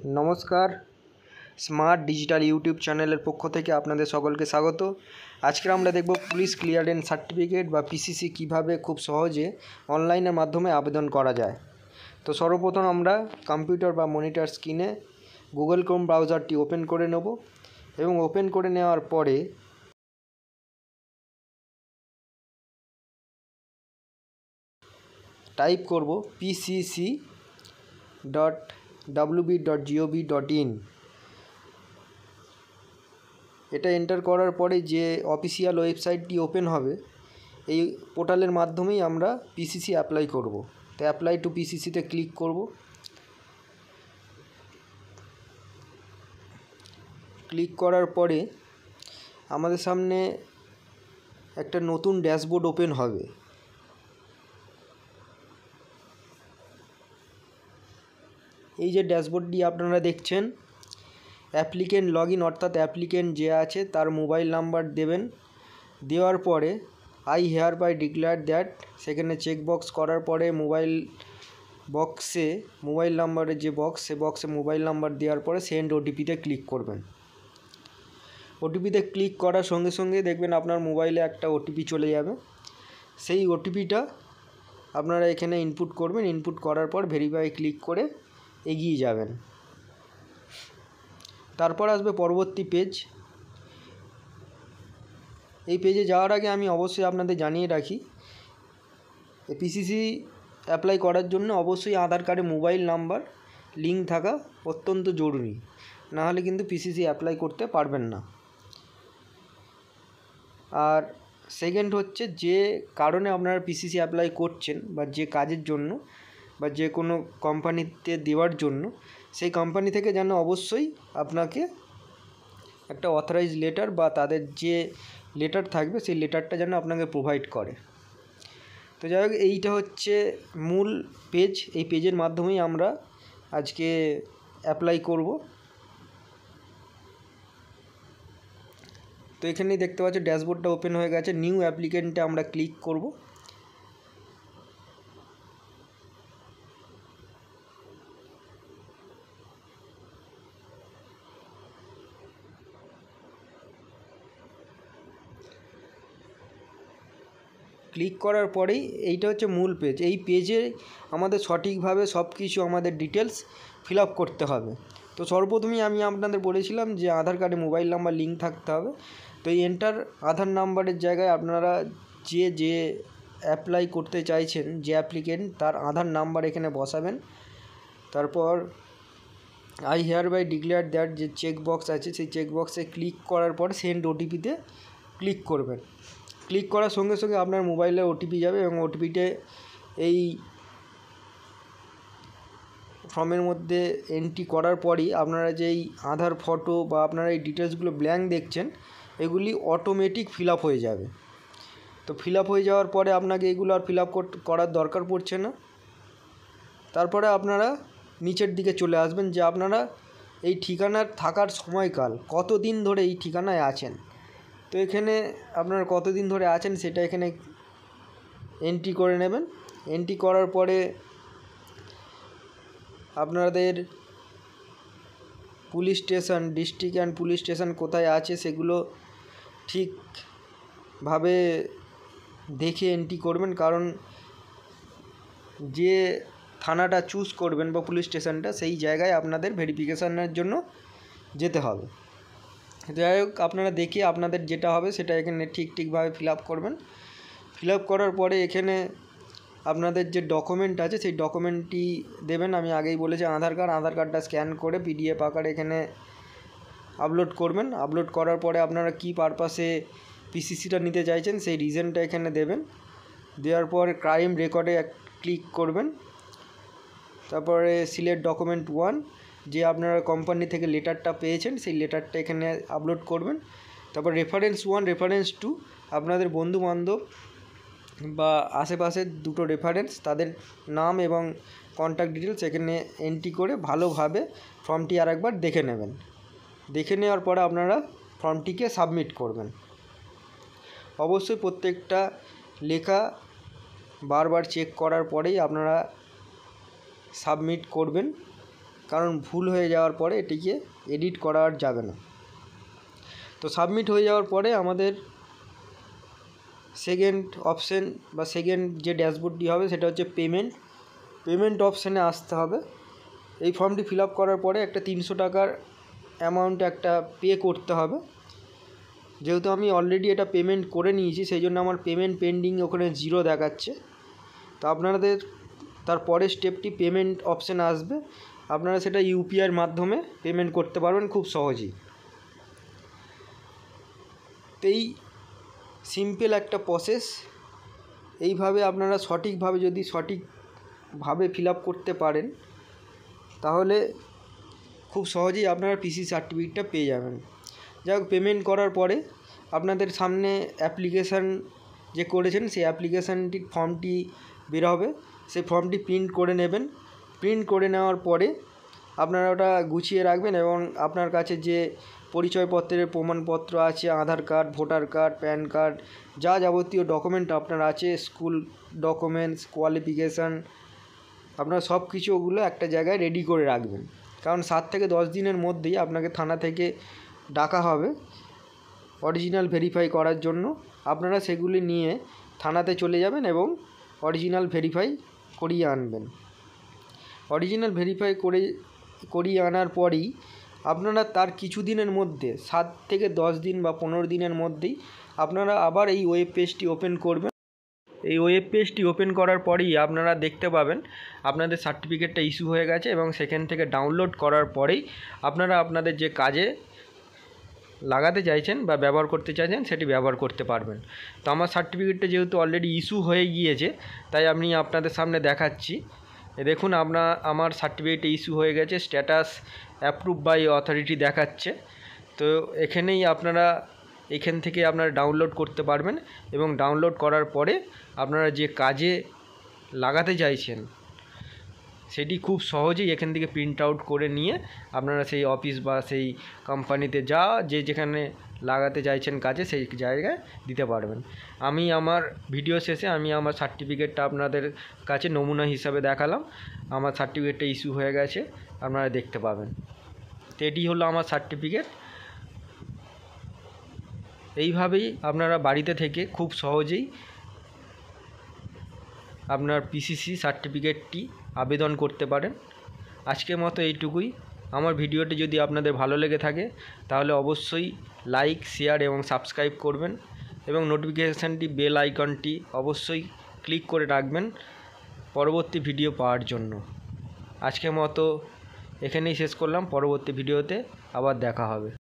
নমস্কার, smart digital YouTube চ্যানেলের পক্ষ থেকে আপনাদের সকলকে স্বাগত। আজকে আমরা দেখব পুলিশ ক্লিয়ারেন্স সার্টিফিকেট বা পিসিসি কিভাবে খুব সহজে অনলাইনের মাধ্যমে আবেদন করা যায়। তো সর্বপ্রথম আমরা কম্পিউটার বা মনিটর স্ক্রিনে গুগল ক্রোম ব্রাউজারটি ওপেন করে নেব এবং ওপেন করে নেওয়ার পরে টাইপ করব pcc.wb.gov.in। এটা এন্টার করার পরে যে অফিসিয়াল ওয়েবসাইটটি ওপেন হবে, এই পোর্টালের মাধ্যমেই আমরা পিসিসি অ্যাপ্লাই করব। তো অ্যাপ্লাই টু পিসিসিতে ক্লিক করব। ক্লিক করার পরে আমাদের সামনে একটা নতুন ড্যাশবোর্ড ওপেন হবে। এই যে ড্যাশবোর্ডটি আপনারা দেখছেন, অ্যাপ্লিকেন্ট লগ ইন অর্থাৎ অ্যাপ্লিকেন্ট যে আছে তার মোবাইল নাম্বার দেবেন। দেওয়ার পরে I hereby declare that, সেখানে চেকবক্স করার পরে মোবাইল নাম্বারের যে বক্স, সে বক্সে মোবাইল নাম্বার দেওয়ার পরে সেন্ড ওটিপিতে ক্লিক করবেন। ওটিপিতে ক্লিক করার সঙ্গে সঙ্গে দেখবেন আপনার মোবাইলে একটা ওটিপি চলে যাবে। সেই ওটিপিটা আপনারা এখানে ইনপুট করবেন। ইনপুট করার পর ভেরিফাই ক্লিক করে এগিয়ে যাবেন। তারপর আসবে পরবর্তী পেজ। এই পেজে যাওয়ার আগে আমি অবশ্যই আপনাদের জানিয়ে রাখি, পিসিসি অ্যাপ্লাই করার জন্য অবশ্যই আধার কার্ডে মোবাইল নাম্বার লিঙ্ক থাকা অত্যন্ত জরুরি, না হলে কিন্তু পিসিসি অ্যাপ্লাই করতে পারবেন না। আর সেকেন্ড হচ্ছে, যে কারণে আপনারা পিসিসি অ্যাপ্লাই করছেন বা যে কাজের জন্য বা যে কোনো কোম্পানিতে দেওয়ার জন্য, সেই কোম্পানি থেকে যেন অবশ্যই আপনাকে একটা অথরাইজ লেটার বা তাদের যে লেটার থাকবে সেই লেটারটা যেন আপনাকে প্রোভাইড করে। তো যাই হোক, এইটা হচ্ছে মূল পেজ। এই পেজের মাধ্যমেই আমরা আজকে অ্যাপ্লাই করব। তো এখানেই দেখতে পাচ্ছি ড্যাশবোর্ডটা ওপেন হয়ে গেছে। নিউ অ্যাপ্লিকেন্টে আমরা ক্লিক করব। ক্লিক করার পরেই এইটা হচ্ছে মূল পেজ। এই পেজে আমাদের সঠিকভাবে সব কিছু আমাদের ডিটেলস ফিল আপ করতে হবে। তো সর্বপ্রথমেই আমি আপনাদের বলেছিলাম যে আধার কার্ডে মোবাইল নাম্বার লিঙ্ক থাকতে হবে। তো এই এন্টার আধার নাম্বারের জায়গায় আপনারা যে অ্যাপ্লাই করতে চাইছেন, যে অ্যাপ্লিকেন্ট, তার আধার নাম্বার এখানে বসাবেন। তারপর I hereby declare that যে চেক বক্স আছে, সেই চেক বক্সে ক্লিক করার পর সেন্ড ওটিপিতে ক্লিক করবেন। ক্লিক করার সঙ্গে সঙ্গে আপনার মোবাইলে ওটিপি যাবে এবং ওটিপিতে এই ফর্মের মধ্যে এন্ট্রি করার পরই আপনারা যেই আধার ফটো বা আপনারা এই ডিটেলসগুলো ব্ল্যাঙ্ক দেখছেন, এগুলি অটোমেটিক ফিল আপ হয়ে যাবে। তো ফিল আপ হয়ে যাওয়ার পরে আপনাকে এগুলো আর ফিল আপ করার দরকার পড়ছে না। তারপরে আপনারা নিচের দিকে চলে আসবেন যে আপনারা এই ঠিকানার থাকার সময়কাল, কতদিন ধরে এই ঠিকানায় আছেন। তো এখানে আপনারা কতদিন ধরে আছেন সেটা এখানে এন্ট্রি করে নেবেন। এন্ট্রি করার পরে আপনাদের police station, district and police station কোথায় আছে সেগুলো ঠিকভাবে দেখে এন্ট্রি করবেন, কারণ যে থানাটা চুজ করবেন বা পুলিশ স্টেশনটা, সেই জায়গায় আপনাদের ভেরিফিকেশানের জন্য যেতে হবে। যাই হোক, আপনারা দেখে আপনাদের যেটা হবে সেটা এখানে ঠিকভাবে ফিল আপ করবেন। ফিল আপ করার পরে এখানে আপনাদের যে ডকুমেন্ট আছে সেই ডকুমেন্টটি দেবেন। আমি আগেই বলেছি আধার কার্ডটা স্ক্যান করে পিডিএফ আকারে এখানে আপলোড করবেন। আপলোড করার পরে আপনারা কী পারপাসে পিসিসিটা নিতে চাইছেন সেই রিজনটা এখানে দেবেন। দেওয়ার পর ক্রাইম রেকর্ডে ক্লিক করবেন। তারপরে সিলেক্ট ডকুমেন্ট 1, যে আপনারা কোম্পানি থেকে লেটারটা পেয়েছেন সেই লেটারটা এখানে আপলোড করবেন। তারপর রেফারেন্স 1, রেফারেন্স 2, আপনাদের বন্ধুবান্ধব বা আশেপাশের দুটো রেফারেন্স, তাদের নাম এবং কন্ট্যাক্ট ডিটেলস এখানে এন্ট্রি করে ভালোভাবে ফর্মটি আরেকবার দেখে নেবেন। দেখে নেওয়ার পরে আপনারা ফর্মটিকে সাবমিট করবেন। অবশ্যই প্রত্যেকটা লেখা বারবার চেক করার পরেই আপনারা সাবমিট করবেন, কারণ ভুল হয়ে যাওয়ার পরে এটিকে এডিট করা আর যাবে না। তো সাবমিট হয়ে যাওয়ার পরে আমাদের সেকেন্ড অপশান বা সেকেন্ড যে ড্যাশবোর্ডটি হবে সেটা হচ্ছে পেমেন্ট অপশানে আসতে হবে। এই ফর্মটি ফিল আপ করার পরে একটা 300 টাকার অ্যামাউন্ট একটা পে করতে হবে। যেহেতু আমি অলরেডি এটা পেমেন্ট করে নিয়েছি সেই জন্য আমার পেমেন্ট পেন্ডিং ওখানে 0 দেখাচ্ছে। তো আপনাদের তারপরের স্টেপটি পেমেন্ট অপশান আসবে, আপনারা সেটা ইউপিআইয়ের মাধ্যমে পেমেন্ট করতে পারবেন খুব সহজেই। তো এই সিম্পল একটা প্রসেস, এইভাবে আপনারা সঠিকভাবে ফিল আপ করতে পারেন, তাহলে খুব সহজেই আপনারা পিসি সার্টিফিকেটটা পেয়ে যাবেন। যাই হোক, পেমেন্ট করার পরে আপনাদের সামনে অ্যাপ্লিকেশান যে করেছেন সেই অ্যাপ্লিকেশানটির ফর্মটি বের হবে, সেই ফর্মটি প্রিন্ট করে নেবেন। প্রিন্ট করে নেওয়ার পরে আপনারা ওটা গুছিয়ে রাখবেন এবং আপনার কাছে যে পরিচয়পত্রের প্রমাণপত্র আছে, Aadhaar card, voter card, PAN card, যা যাবতীয় ডকুমেন্ট আপনার আছে, স্কুল ডকুমেন্টস, কোয়ালিফিকেশান, আপনারা সব কিছু ওগুলো একটা জায়গায় রেডি করে রাখবেন। কারণ 7 থেকে 10 দিনের মধ্যেই আপনাকে থানা থেকে ডাকা হবে অরিজিনাল ভেরিফাই করার জন্য। আপনারা সেগুলি নিয়ে থানাতে চলে যাবেন এবং অরিজিনাল ভেরিফাই করিয়ে আনবেন। অরিজিনাল ভেরিফাই করিয়ে আনার পরেই আপনারা তার কিছু দিনের মধ্যে 7 থেকে 10 দিন বা 15 দিনের মধ্যেই আপনারা আবার এই ওয়েব পেজটি ওপেন করবেন। এই ওয়েব পেজটি ওপেন করার পরেই আপনারা দেখতে পাবেন আপনাদের সার্টিফিকেটটা ইস্যু হয়ে গেছে এবং সেখান থেকে ডাউনলোড করার পরেই আপনারা আপনাদের যে কাজে লাগাতে চাইছেন বা ব্যবহার করতে চাইছেন সেটি ব্যবহার করতে পারবেন। তো আমার সার্টিফিকেটটা যেহেতু অলরেডি ইস্যু হয়ে গিয়েছে তাই আমি আপনাদের সামনে দেখাচ্ছি। দেখুন আমার সার্টিফিকেট ইস্যু হয়ে গেছে, স্ট্যাটাস অ্যাপ্রুভ বাই অথরিটি দেখাচ্ছে। তো এখান থেকে আপনারা ডাউনলোড করতে পারবেন এবং ডাউনলোড করার পরে আপনারা যে কাজে লাগাতে চাইছেন সেটি খুব সহজেই এখান থেকে প্রিন্ট আউট করে নিয়ে আপনারা সেই অফিস বা সেই কোম্পানিতে যেখানে লাগাতে চাইছেন কাজে সেই জায়গায় দিতে পারবেন। আমি আমার ভিডিও শেষে আমার সার্টিফিকেটটা আপনাদের কাছে নমুনা হিসাবে দেখালাম। আমার সার্টিফিকেটটা ইস্যু হয়ে গেছে, আপনারা দেখতে পাবেন। তো এটি হলো আমার সার্টিফিকেট। এইভাবেই আপনারা বাড়িতে থেকে খুব সহজেই আপনার পিসিসি সার্টিফিকেটটি আবেদন করতে পারেন। আজকের মতো এইটুকুই। আমার ভিডিওটি যদি আপনাদের ভালো লেগে থাকে তাহলে অবশ্যই লাইক, শেয়ার এবং সাবস্ক্রাইব করবেন এবং নোটিফিকেশানটি বেল আইকনটি অবশ্যই ক্লিক করে রাখবেন পরবর্তী ভিডিও পাওয়ার জন্য। আজকের মতো এখানেই শেষ করলাম, পরবর্তী ভিডিওতে আবার দেখা হবে।